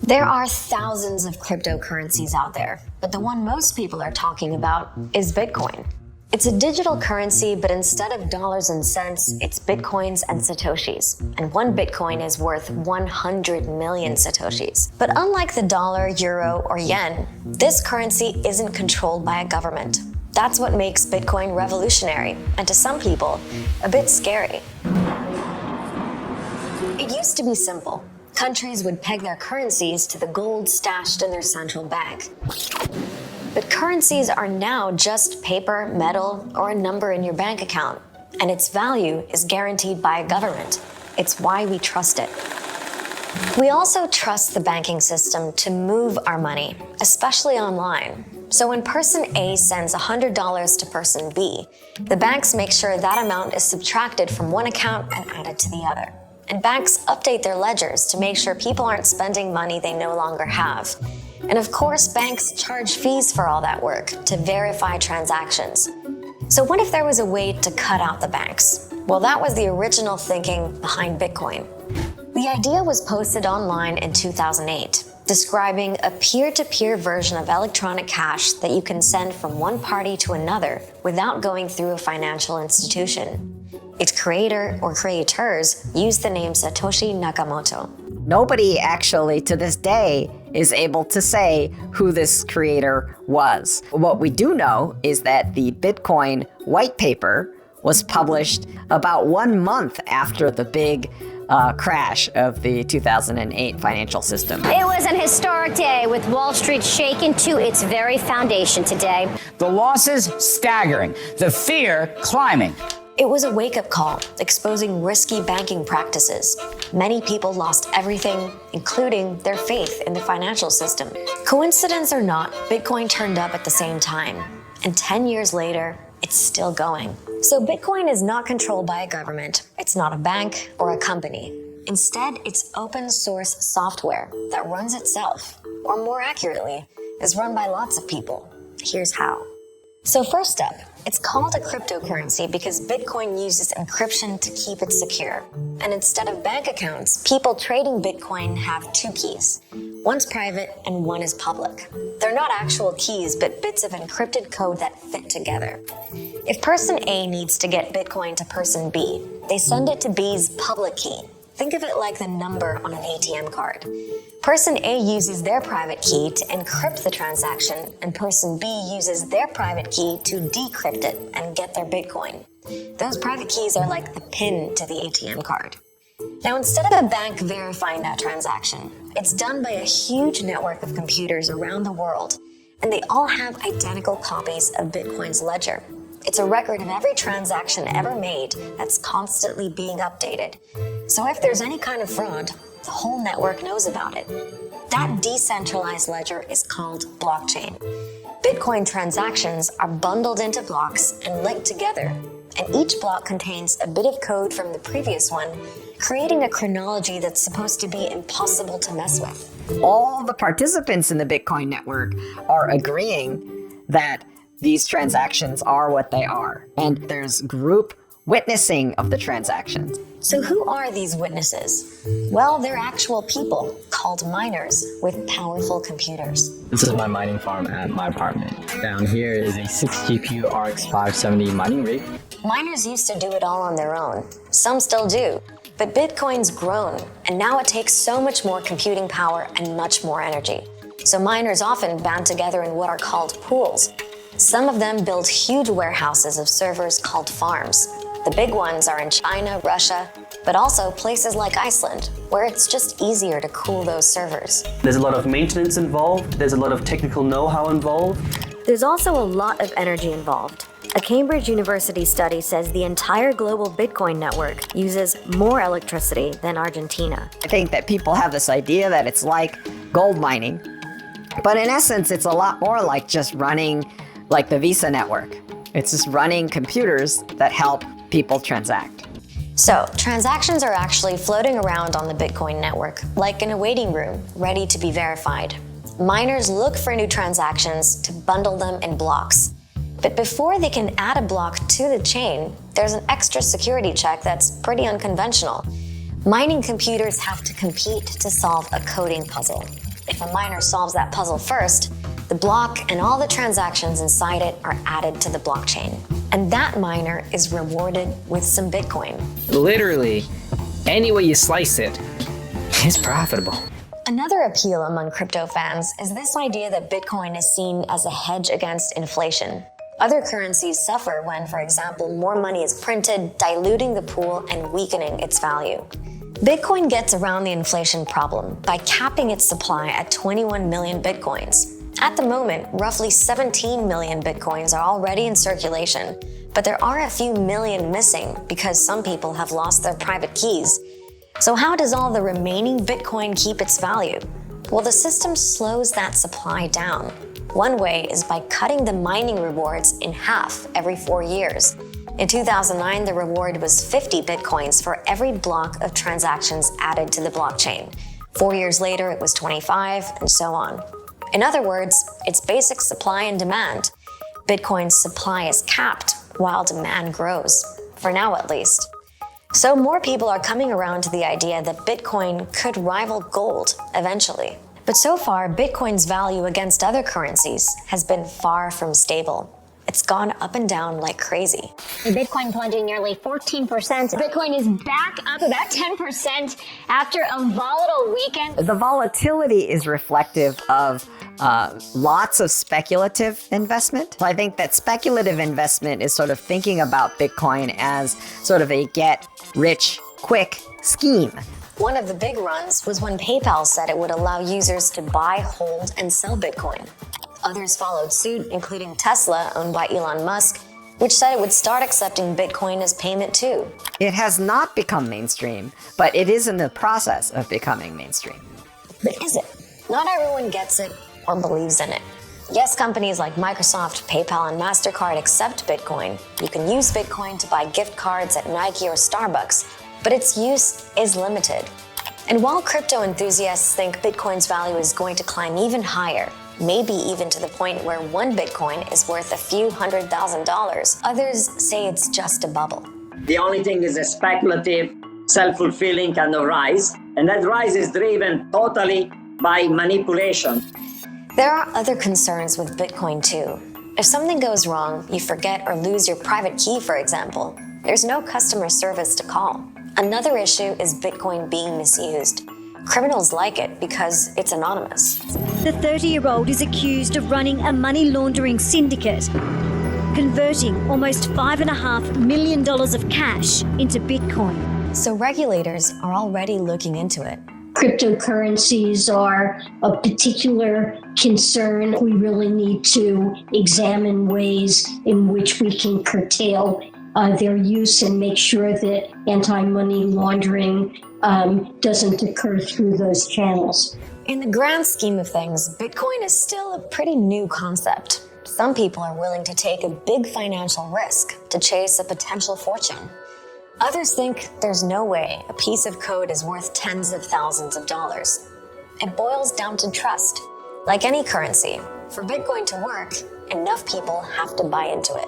There are thousands of cryptocurrencies out there, but the one most people are talking about is Bitcoin. It's a digital currency, but instead of dollars and cents, it's Bitcoins and Satoshis. And one Bitcoin is worth 100 million Satoshis. But unlike the dollar, euro, or yen, this currency isn't controlled by a government. That's what makes Bitcoin revolutionary, and to some people, a bit scary. It used to be simple. Countries would peg their currencies to the gold stashed in their central bank. But currencies are now just paper, metal, or a number in your bank account, and its value is guaranteed by a government. It's why we trust it. We also trust the banking system to move our money, especially online. So when person A sends $100 to person B, the banks make sure that amount is subtracted from one account and added to the other. And banks update their ledgers to make sure people aren't spending money they no longer have. And of course, banks charge fees for all that work to verify transactions. So what if there was a way to cut out the banks? Well, that was the original thinking behind Bitcoin. The idea was posted online in 2008, describing a peer-to-peer version of electronic cash that you can send from one party to another without going through a financial institution. Its creator or creators used the name Satoshi Nakamoto. Nobody actually, to this day, is able to say who this creator was. What we do know is that the Bitcoin white paper was published about 1 month after the big crash of the 2008 financial system. It was an historic day with Wall Street shaken to its very foundation today. The losses staggering, the fear climbing. It was a wake-up call, exposing risky banking practices. Many people lost everything, including their faith in the financial system. Coincidence or not, Bitcoin turned up at the same time. And 10 years later, it's still going. So Bitcoin is not controlled by a government. It's not a bank or a company. Instead, it's open source software that runs itself, or more accurately, is run by lots of people. Here's how. So first up, it's called a cryptocurrency because Bitcoin uses encryption to keep it secure. And instead of bank accounts, people trading Bitcoin have two keys. One's private and one is public. They're not actual keys, but bits of encrypted code that fit together. If person A needs to get Bitcoin to person B, they send it to B's public key. Think of it like the number on an ATM card. Person A uses their private key to encrypt the transaction, and person B uses their private key to decrypt it and get their Bitcoin. Those private keys are like the PIN to the ATM card. Now, instead of a bank verifying that transaction, it's done by a huge network of computers around the world, and they all have identical copies of Bitcoin's ledger. It's a record of every transaction ever made that's constantly being updated. So if there's any kind of fraud, the whole network knows about it. That decentralized ledger is called blockchain. Bitcoin transactions are bundled into blocks and linked together, and each block contains a bit of code from the previous one, creating a chronology that's supposed to be impossible to mess with. All the participants in the Bitcoin network are agreeing that these transactions are what they are, and there's group witnessing of the transactions. So who are these witnesses? Well, they're actual people called miners with powerful computers. This is my mining farm at my apartment. Down here is a 6 GPU RX 570 mining rig. Miners used to do it all on their own. Some still do. But Bitcoin's grown, and now it takes so much more computing power and much more energy. So miners often band together in what are called pools. Some of them build huge warehouses of servers called farms. The big ones are in China, Russia, but also places like Iceland, where it's just easier to cool those servers. There's a lot of maintenance involved. There's a lot of technical know-how involved. There's also a lot of energy involved. A Cambridge University study says the entire global Bitcoin network uses more electricity than Argentina. I think that people have this idea that it's like gold mining, but in essence, it's a lot more like just running like the Visa network. It's just running computers that help people transact. So, transactions are actually floating around on the Bitcoin network, like in a waiting room, ready to be verified. Miners look for new transactions to bundle them in blocks. But before they can add a block to the chain, there's an extra security check that's pretty unconventional. Mining computers have to compete to solve a coding puzzle. If a miner solves that puzzle first, the block and all the transactions inside it are added to the blockchain. And that miner is rewarded with some Bitcoin. Literally, any way you slice it, it's profitable. Another appeal among crypto fans is this idea that Bitcoin is seen as a hedge against inflation. Other currencies suffer when, for example, more money is printed, diluting the pool and weakening its value. Bitcoin gets around the inflation problem by capping its supply at 21 million Bitcoins. At the moment, roughly 17 million Bitcoins are already in circulation, but there are a few million missing because some people have lost their private keys. So how does all the remaining Bitcoin keep its value? Well, the system slows that supply down. One way is by cutting the mining rewards in half every 4 years. In 2009, the reward was 50 Bitcoins for every block of transactions added to the blockchain. 4 years later, it was 25, and so on. In other words, it's basic supply and demand. Bitcoin's supply is capped while demand grows, for now at least. So more people are coming around to the idea that Bitcoin could rival gold eventually. But so far, Bitcoin's value against other currencies has been far from stable. It's gone up and down like crazy. Bitcoin plunging nearly 14%. Bitcoin is back up about 10% after a volatile weekend. The volatility is reflective of lots of speculative investment. So I think that speculative investment is sort of thinking about Bitcoin as sort of a get-rich-quick scheme. One of the big runs was when PayPal said it would allow users to buy, hold, and sell Bitcoin. Others followed suit, including Tesla, owned by Elon Musk, which said it would start accepting Bitcoin as payment too. It has not become mainstream, but it is in the process of becoming mainstream. But is it? Not everyone gets it or believes in it. Yes, companies like Microsoft, PayPal, and MasterCard accept Bitcoin. You can use Bitcoin to buy gift cards at Nike or Starbucks, but its use is limited. And while crypto enthusiasts think Bitcoin's value is going to climb even higher, maybe even to the point where one Bitcoin is worth a few $100,000, others say it's just a bubble. The only thing is a speculative, self-fulfilling kind of rise, and that rise is driven totally by manipulation. There are other concerns with Bitcoin too. If something goes wrong, you forget or lose your private key, for example, there's no customer service to call. Another issue is Bitcoin being misused. Criminals like it because it's anonymous. The 30-year-old is accused of running a money laundering syndicate, converting almost $5.5 million of cash into Bitcoin. So regulators are already looking into it. Cryptocurrencies are of particular concern. We really need to examine ways in which we can curtail their use and make sure that anti-money laundering doesn't occur through those channels. In the grand scheme of things, Bitcoin is still a pretty new concept. Some people are willing to take a big financial risk to chase a potential fortune. Others think there's no way a piece of code is worth tens of thousands of dollars. It boils down to trust. Like any currency, for Bitcoin to work, enough people have to buy into it.